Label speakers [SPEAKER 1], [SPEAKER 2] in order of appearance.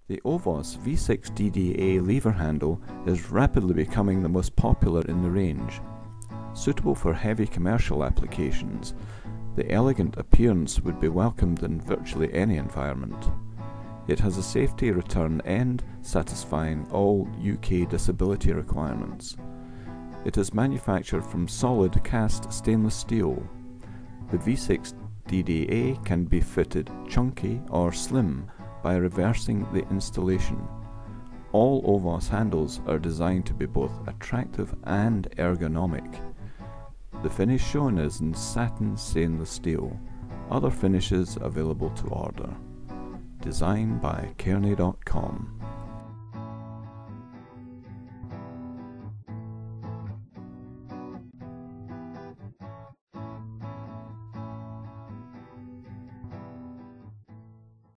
[SPEAKER 1] The Ovos V6DDA lever handle is rapidly becoming the most popular in the range. Suitable for heavy commercial applications, the elegant appearance would be welcomed in virtually any environment. It has a safety return end satisfying all UK disability requirements. It is manufactured from solid cast stainless steel. The V6DDA can be fitted chunky or slim by reversing the installation. All Ovos handles are designed to be both attractive and ergonomic. The finish shown is in satin stainless steel. Other finishes available to order. Designed by Kearney.com.